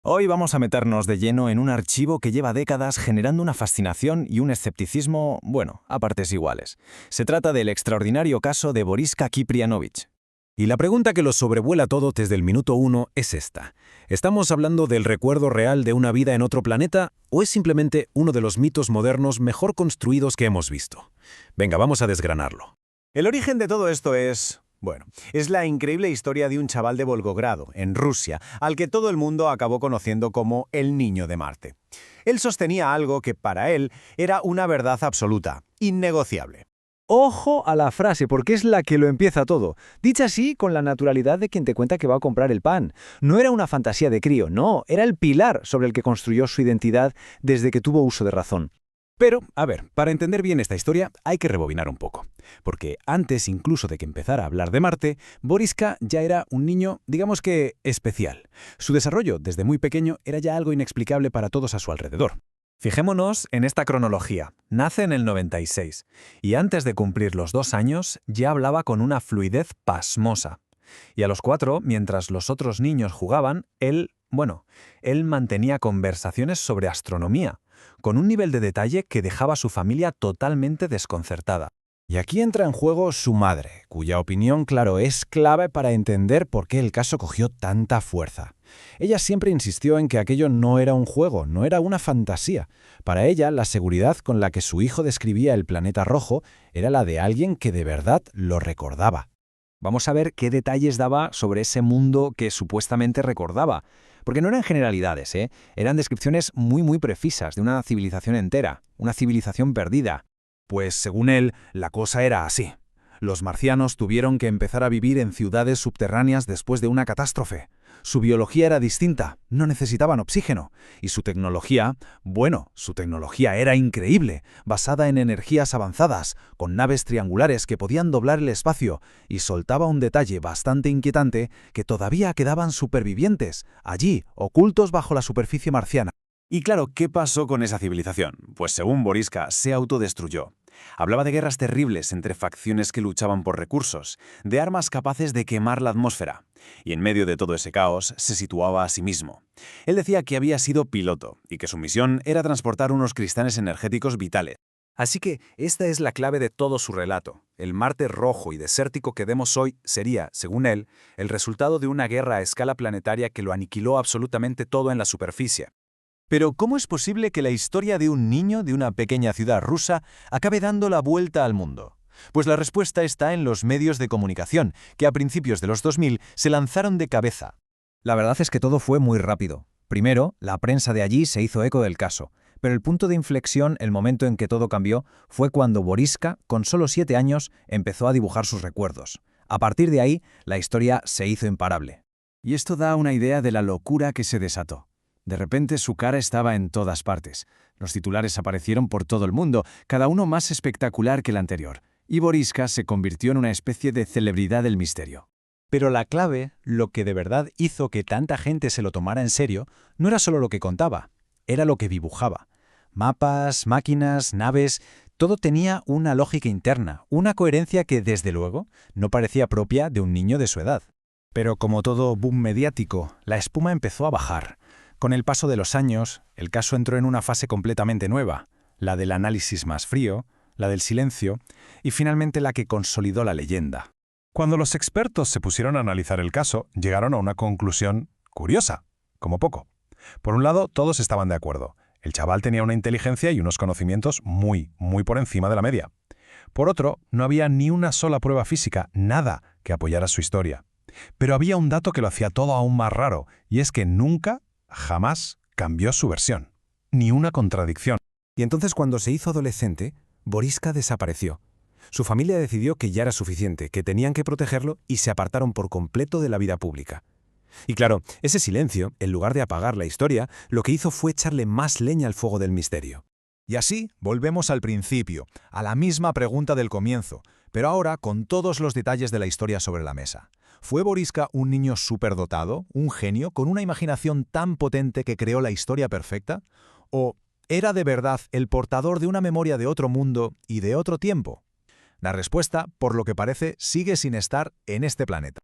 Hoy vamos a meternos de lleno en un archivo que lleva décadas generando una fascinación y un escepticismo, bueno, a partes iguales. Se trata del extraordinario caso de Boriska Kiprianovich. Y la pregunta que lo sobrevuela todo desde el minuto uno es esta. ¿Estamos hablando del recuerdo real de una vida en otro planeta o es simplemente uno de los mitos modernos mejor construidos que hemos visto? Venga, vamos a desgranarlo. El origen de todo esto es la increíble historia de un chaval de Volgogrado, en Rusia, al que todo el mundo acabó conociendo como el Niño de Marte. Él sostenía algo que para él era una verdad absoluta, innegociable. Ojo a la frase, porque es la que lo empieza todo. Dicha así, con la naturalidad de quien te cuenta que va a comprar el pan. No era una fantasía de crío, no, era el pilar sobre el que construyó su identidad desde que tuvo uso de razón. Pero, a ver, para entender bien esta historia hay que rebobinar un poco. Porque antes incluso de que empezara a hablar de Marte, Boriska ya era un niño, digamos que, especial. Su desarrollo desde muy pequeño era ya algo inexplicable para todos a su alrededor. Fijémonos en esta cronología. Nace en el 96 y antes de cumplir los 2 años ya hablaba con una fluidez pasmosa. Y a los 4, mientras los otros niños jugaban, él mantenía conversaciones sobre astronomía, con un nivel de detalle que dejaba a su familia totalmente desconcertada. Y aquí entra en juego su madre, cuya opinión, claro, es clave para entender por qué el caso cogió tanta fuerza. Ella siempre insistió en que aquello no era un juego, no era una fantasía. Para ella, la seguridad con la que su hijo describía el planeta rojo era la de alguien que de verdad lo recordaba. Vamos a ver qué detalles daba sobre ese mundo que supuestamente recordaba. Porque no eran generalidades, eran descripciones muy precisas de una civilización entera, una civilización perdida. Pues según él, la cosa era así. Los marcianos tuvieron que empezar a vivir en ciudades subterráneas después de una catástrofe. Su biología era distinta, no necesitaban oxígeno. Y su tecnología era increíble, basada en energías avanzadas, con naves triangulares que podían doblar el espacio, y soltaba un detalle bastante inquietante que todavía quedaban supervivientes, allí, ocultos bajo la superficie marciana. Y claro, ¿qué pasó con esa civilización? Pues según Boriska, se autodestruyó. Hablaba de guerras terribles entre facciones que luchaban por recursos, de armas capaces de quemar la atmósfera. Y en medio de todo ese caos se situaba a sí mismo. Él decía que había sido piloto y que su misión era transportar unos cristales energéticos vitales. Así que esta es la clave de todo su relato. El Marte rojo y desértico que vemos hoy sería, según él, el resultado de una guerra a escala planetaria que lo aniquiló absolutamente todo en la superficie. Pero ¿cómo es posible que la historia de un niño de una pequeña ciudad rusa acabe dando la vuelta al mundo? Pues la respuesta está en los medios de comunicación, que a principios de los 2000 se lanzaron de cabeza. La verdad es que todo fue muy rápido. Primero, la prensa de allí se hizo eco del caso, pero el punto de inflexión, el momento en que todo cambió, fue cuando Boriska, con solo 7 años, empezó a dibujar sus recuerdos. A partir de ahí, la historia se hizo imparable. Y esto da una idea de la locura que se desató. De repente su cara estaba en todas partes. Los titulares aparecieron por todo el mundo, cada uno más espectacular que el anterior, y Boriska se convirtió en una especie de celebridad del misterio. Pero la clave, lo que de verdad hizo que tanta gente se lo tomara en serio, no era solo lo que contaba, era lo que dibujaba. Mapas, máquinas, naves, todo tenía una lógica interna, una coherencia que, desde luego, no parecía propia de un niño de su edad. Pero como todo boom mediático, la espuma empezó a bajar. Con el paso de los años, el caso entró en una fase completamente nueva, la del análisis más frío, la del silencio y finalmente la que consolidó la leyenda. Cuando los expertos se pusieron a analizar el caso, llegaron a una conclusión curiosa, como poco. Por un lado, todos estaban de acuerdo. El chaval tenía una inteligencia y unos conocimientos muy por encima de la media. Por otro, no había ni una sola prueba física, nada que apoyara su historia. Pero había un dato que lo hacía todo aún más raro, y es que jamás cambió su versión. Ni una contradicción. Y entonces cuando se hizo adolescente, Boriska desapareció. Su familia decidió que ya era suficiente, que tenían que protegerlo y se apartaron por completo de la vida pública. Y claro, ese silencio, en lugar de apagar la historia, lo que hizo fue echarle más leña al fuego del misterio. Y así volvemos al principio, a la misma pregunta del comienzo, pero ahora con todos los detalles de la historia sobre la mesa. ¿Fue Boriska un niño superdotado, un genio, con una imaginación tan potente que creó la historia perfecta? ¿O era de verdad el portador de una memoria de otro mundo y de otro tiempo? La respuesta, por lo que parece, sigue sin estar en este planeta.